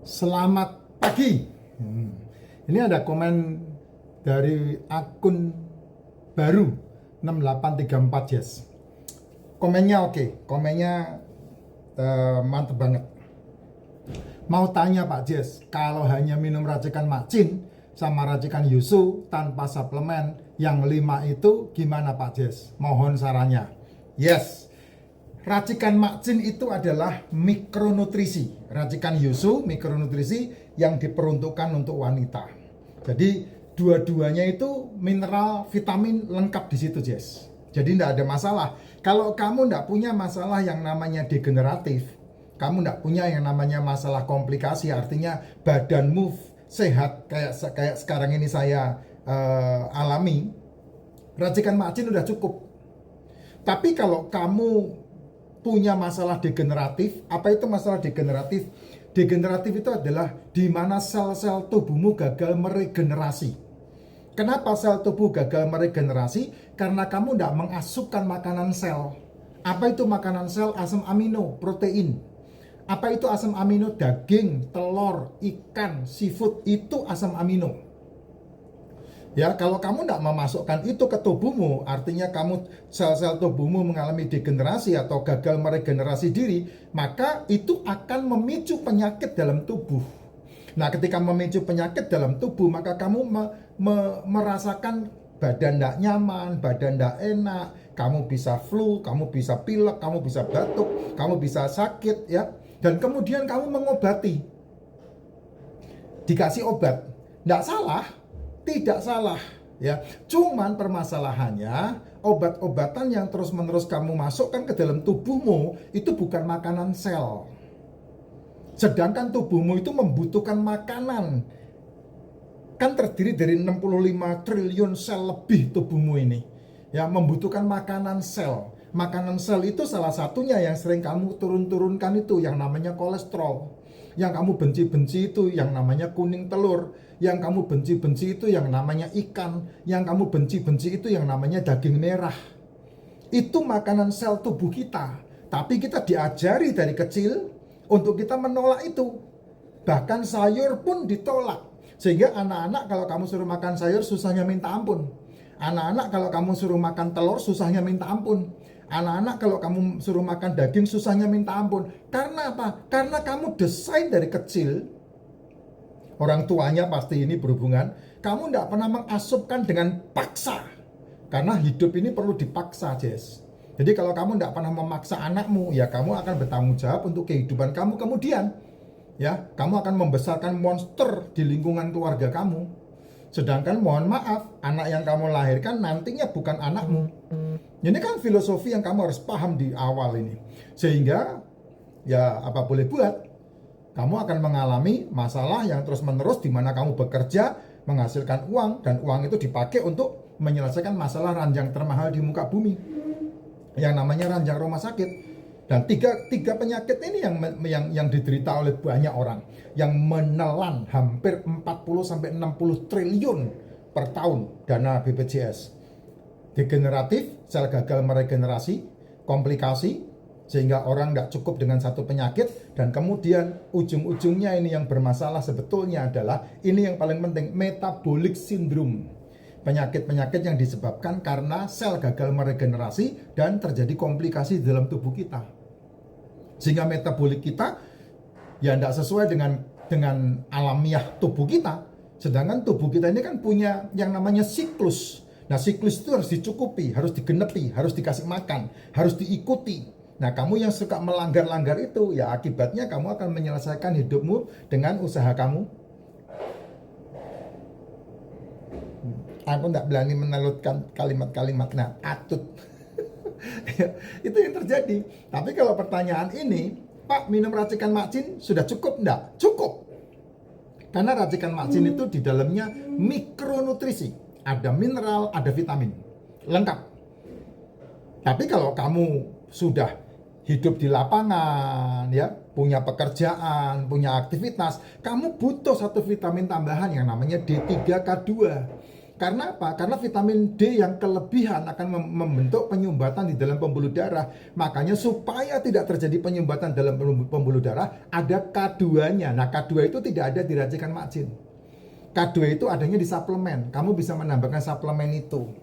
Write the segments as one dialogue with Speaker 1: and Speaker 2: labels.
Speaker 1: Selamat pagi. Ini ada komen dari akun baru 6834 Jess. Komennya oke, komennya mantep banget. Mau tanya Pak Jess, kalau hanya minum racikan Macin sama racikan Yusu tanpa suplemen yang 5 itu gimana Pak Jess? Mohon sarannya. Yes. Racikan Macin itu adalah mikronutrisi. Racikan Yusu mikronutrisi yang diperuntukkan untuk wanita. Jadi dua-duanya itu mineral, vitamin lengkap di situ, Jess. Jadi tidak ada masalah. Kalau kamu tidak punya masalah yang namanya degeneratif, kamu tidak punya yang namanya masalah komplikasi, artinya badanmu sehat kayak sekarang ini saya alami, racikan Macin udah cukup. Tapi kalau kamu punya masalah degeneratif, apa itu masalah degeneratif? Degeneratif itu adalah di mana sel-sel tubuhmu gagal meregenerasi. Kenapa sel tubuh gagal meregenerasi? Karena kamu tidak mengasupkan makanan sel. Apa itu makanan sel? Asam amino, protein. Apa itu asam amino? Daging, telur, ikan, seafood, itu asam amino. Ya, kalau kamu tidak memasukkan itu ke tubuhmu, artinya kamu sel-sel tubuhmu mengalami degenerasi atau gagal meregenerasi diri, maka itu akan memicu penyakit dalam tubuh. Nah, ketika memicu penyakit dalam tubuh, maka kamu merasakan badan tidak nyaman, badan tidak enak, kamu bisa flu, kamu bisa pilek, kamu bisa batuk, kamu bisa sakit, ya. Dan kemudian kamu mengobati, dikasih obat, tidak salah. Tidak salah, ya. Cuman permasalahannya obat-obatan yang terus-menerus kamu masukkan ke dalam tubuhmu itu bukan makanan sel. Sedangkan tubuhmu itu membutuhkan makanan. Kan terdiri dari 65 triliun sel lebih tubuhmu ini. Ya, membutuhkan makanan sel. Makanan sel itu salah satunya yang sering kamu turun-turunkan itu yang namanya kolesterol. Yang kamu benci-benci itu yang namanya kuning telur. Yang kamu benci-benci itu yang namanya ikan. Yang kamu benci-benci itu yang namanya daging merah. Itu makanan sel tubuh kita. Tapi kita diajari dari kecil untuk kita menolak itu. Bahkan sayur pun ditolak. Sehingga anak-anak kalau kamu suruh makan sayur susahnya minta ampun. Anak-anak kalau kamu suruh makan telur susahnya minta ampun. Anak-anak kalau kamu suruh makan daging susahnya minta ampun. Karena apa? Karena kamu desain dari kecil, orang tuanya pasti ini berhubungan, kamu tidak pernah mengasupkan dengan paksa. Karena hidup ini perlu dipaksa, Jess. Jadi kalau kamu tidak pernah memaksa anakmu, ya kamu akan bertanggung jawab untuk kehidupan kamu kemudian. Ya, kamu akan membesarkan monster di lingkungan keluarga kamu. Sedangkan mohon maaf, anak yang kamu lahirkan nantinya bukan anakmu. Ini kan filosofi yang kamu harus paham di awal ini. Sehingga ya apa boleh buat, kamu akan mengalami masalah yang terus-menerus di mana kamu bekerja, menghasilkan uang, dan uang itu dipakai untuk menyelesaikan masalah ranjang termahal di muka bumi. Yang namanya ranjang rumah sakit. Dan tiga penyakit ini yang diderita oleh banyak orang, yang menelan hampir 40-60 triliun per tahun dana BPJS. Degeneratif, sel gagal meregenerasi, komplikasi, sehingga orang tidak cukup dengan satu penyakit. Dan kemudian ujung-ujungnya ini yang bermasalah sebetulnya adalah, ini yang paling penting, metabolic syndrome. Penyakit-penyakit yang disebabkan karena sel gagal meregenerasi dan terjadi komplikasi dalam tubuh kita. Sehingga metabolik kita ya tidak sesuai dengan alamiah tubuh kita. Sedangkan tubuh kita ini kan punya yang namanya siklus. Nah, siklus itu harus dicukupi, harus digenepi, harus dikasih makan, harus diikuti. Nah, kamu yang suka melanggar-langgar itu, ya akibatnya kamu akan menyelesaikan hidupmu dengan usaha kamu. Aku tidak berani menelutkan kalimat-kalimat atut. Itu yang terjadi. Tapi kalau pertanyaan ini, Pak, minum racikan Macin sudah cukup? Enggak, cukup. Karena racikan Macin itu di dalamnya mikronutrisi. Ada mineral, ada vitamin. Lengkap. Tapi kalau kamu sudah hidup di lapangan, ya, punya pekerjaan, punya aktivitas, kamu butuh satu vitamin tambahan yang namanya D3K2. Karena apa? Karena vitamin D yang kelebihan akan membentuk penyumbatan di dalam pembuluh darah. Makanya supaya tidak terjadi penyumbatan dalam pembuluh darah, ada K2-nya. Nah, K2 itu tidak ada di racikan Mak Jin. K2 itu adanya di suplemen. Kamu bisa menambahkan suplemen itu.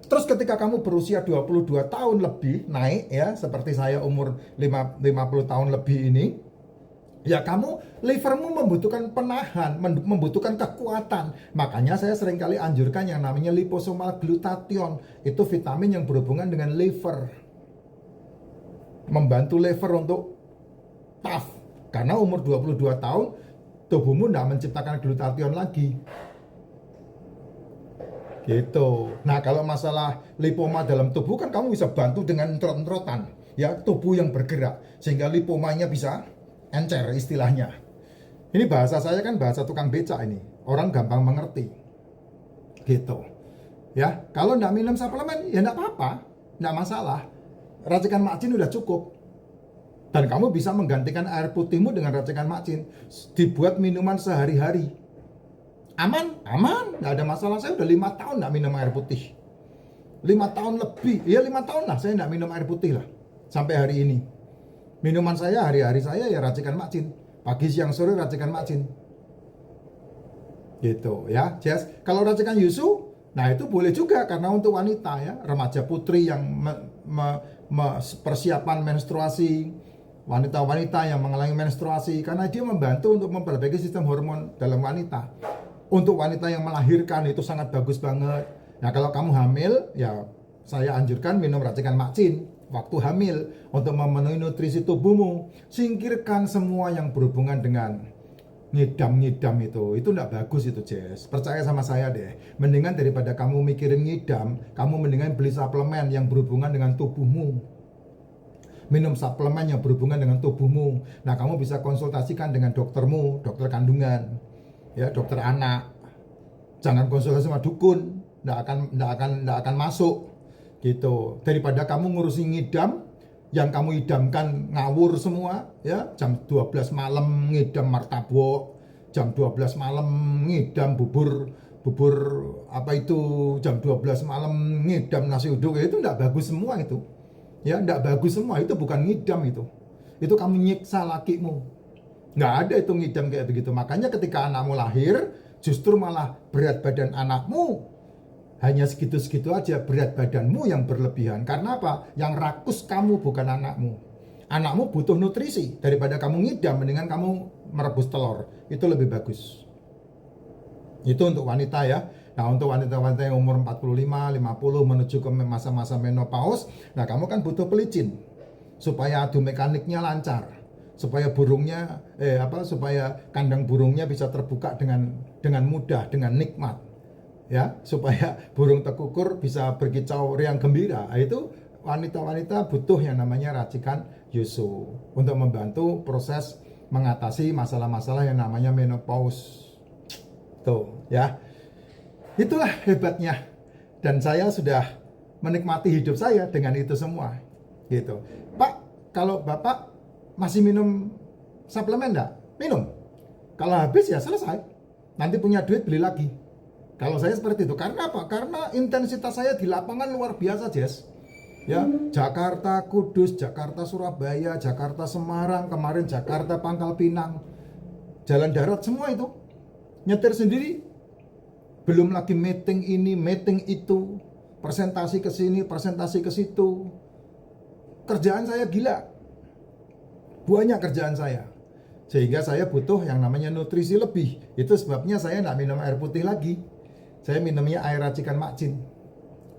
Speaker 1: Terus ketika kamu berusia 22 tahun lebih naik ya, seperti saya umur 50 tahun lebih ini, ya kamu livermu membutuhkan penahan, membutuhkan kekuatan. Makanya saya seringkali anjurkan yang namanya liposomal glutathione. Itu vitamin yang berhubungan dengan liver. Membantu liver untuk tough. Karena umur 22 tahun tubuhmu tidak menciptakan glutathione lagi. Gitu. Nah, kalau masalah lipoma dalam tubuh kan kamu bisa bantu dengan entrot-entrotan, ya, tubuh yang bergerak sehingga lipomanya bisa encer istilahnya. Ini bahasa saya kan bahasa tukang becak ini. Orang gampang mengerti. Gitu. Ya, kalau enggak minum suplemen ya enggak apa-apa, enggak masalah. Racikan Mak Jin udah cukup. Dan kamu bisa menggantikan air putihmu dengan racikan Mak Jin. Dibuat minuman sehari-hari. Aman, nggak ada masalah. Saya udah 5 tahun nggak minum air putih. 5 tahun lebih, ya 5 tahun lah saya nggak minum air putih lah. Sampai hari ini. Minuman saya hari-hari saya ya racikan Mak Jin. Pagi, siang, sore racikan Mak Jin. Gitu ya, Jess. Kalau racikan Yusu, nah itu boleh juga karena untuk wanita ya, remaja putri yang persiapan menstruasi, wanita-wanita yang mengalami menstruasi, karena dia membantu untuk memperbaiki sistem hormon dalam wanita. Untuk wanita yang melahirkan itu sangat bagus banget. Nah, kalau kamu hamil, ya saya anjurkan minum racikan Mak Jin waktu hamil untuk memenuhi nutrisi tubuhmu. Singkirkan semua yang berhubungan dengan ngidam-ngidam itu enggak bagus itu, Jess. Percaya sama saya deh. Mendingan daripada kamu mikirin ngidam, kamu mendingan beli suplemen yang berhubungan dengan tubuhmu. Minum suplemen yang berhubungan dengan tubuhmu. Nah, kamu bisa konsultasikan dengan doktermu, dokter kandungan. Ya, dokter anak. Jangan konsultasi sama dukun, enggak akan masuk gitu. Daripada kamu ngurusin ngidam, yang kamu idamkan ngawur semua ya, jam 12 malam ngidam martabak, jam 12 malam ngidam bubur apa itu, jam 12 malam ngidam nasi uduk, itu enggak bagus semua itu. Ya, enggak bagus semua, itu bukan ngidam itu. Itu kamu nyiksa lakimu. Nggak ada itu ngidam kayak begitu. Makanya ketika anakmu lahir, justru malah berat badan anakmu hanya segitu-segitu aja, berat badanmu yang berlebihan. Karena apa? Yang rakus kamu, bukan anakmu. Anakmu butuh nutrisi. Daripada kamu ngidam, mendingan kamu merebus telur. Itu lebih bagus. Itu untuk wanita ya. Nah, untuk wanita-wanita yang umur 45, 50 menuju ke masa-masa menopause, nah kamu kan butuh pelicin supaya adu mekaniknya lancar. Supaya burungnya supaya kandang burungnya bisa terbuka dengan mudah, dengan nikmat. Ya, supaya burung tekukur bisa berkicau riang gembira. Nah, itu wanita-wanita butuh yang namanya racikan Yusu untuk membantu proses mengatasi masalah-masalah yang namanya menopause. Tuh, ya. Itulah hebatnya. Dan saya sudah menikmati hidup saya dengan itu semua. Gitu. Pak, kalau Bapak masih minum suplemen enggak? Minum. Kalau habis ya selesai. Nanti punya duit beli lagi. Kalau saya seperti itu. Karena apa? Karena intensitas saya di lapangan luar biasa, Jess. Ya, Jakarta Kudus, Jakarta Surabaya, Jakarta Semarang, kemarin Jakarta Pangkal Pinang. Jalan darat semua itu. Nyetir sendiri. Belum lagi meeting ini, meeting itu, presentasi ke sini, presentasi ke situ. Kerjaan saya gila. Banyak kerjaan saya, sehingga saya butuh yang namanya nutrisi lebih. Itu sebabnya saya nggak minum air putih lagi. Saya minumnya air racikan Mak Jin.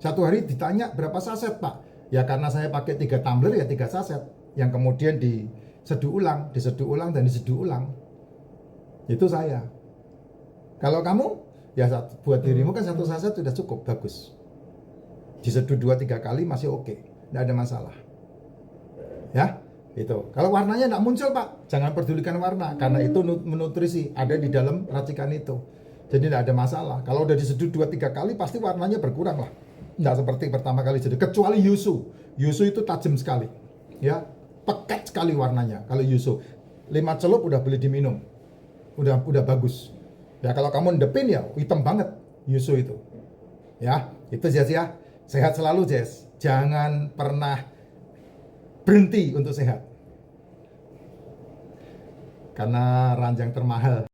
Speaker 1: Satu hari ditanya berapa saset, Pak? Ya karena saya pakai 3 tumbler ya 3 saset, yang kemudian diseduh ulang, dan diseduh ulang. Itu saya. Kalau kamu, ya buat dirimu kan 1 saset sudah cukup, bagus. Diseduh 2-3 kali masih oke, nggak ada masalah. Ya. Itu. Kalau warnanya tidak muncul, Pak, jangan pedulikan warna, karena itu nutrisi ada di dalam racikan itu. Jadi tidak ada masalah. Kalau udah diseduh 2-3 kali pasti warnanya berkurang lah. Tidak seperti pertama kali seduh. Kecuali Yusu. Yusu itu tajam sekali. Ya, pekat sekali warnanya kalau Yusu. 5 celup udah boleh diminum. Udah bagus. Ya kalau kamu ndepin ya hitam banget Yusu itu. Ya, itu Jess ya. Sehat selalu Jess. Jangan pernah berhenti untuk sehat. Karena ranjang termahal.